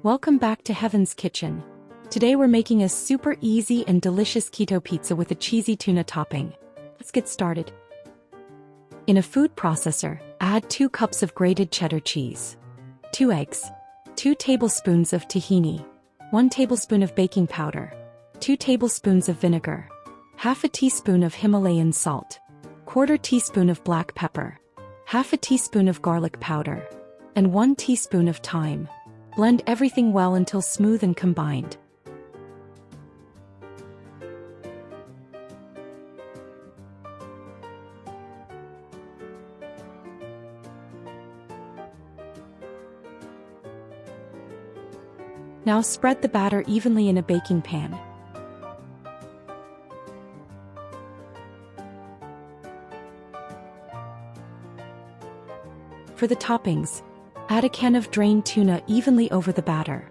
Welcome back to Heaven's Kitchen. Today we're making a super easy and delicious keto pizza with a cheesy tuna topping. Let's get started. In a food processor, add 2 cups of grated cheddar cheese, 2 eggs, 2 tablespoons of tahini, 1 tablespoon of baking powder, 2 tablespoons of vinegar, half a teaspoon of Himalayan salt, 1/4 teaspoon of black pepper, half a teaspoon of garlic powder, and 1 teaspoon of thyme. Blend everything well until smooth and combined. Now spread the batter evenly in a baking pan. For the toppings, add a can of drained tuna evenly over the batter.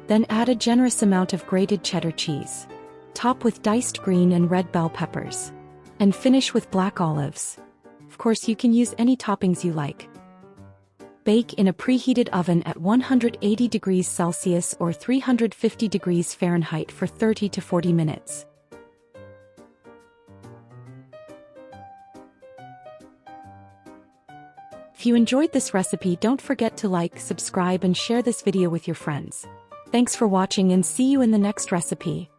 Then add a generous amount of grated cheddar cheese. Top with diced green and red bell peppers. And finish with black olives. Of course, you can use any toppings you like. Bake in a preheated oven at 180 degrees Celsius or 350 degrees Fahrenheit for 30 to 40 minutes. If you enjoyed this recipe, don't forget to like, subscribe, and share this video with your friends. Thanks for watching and see you in the next recipe.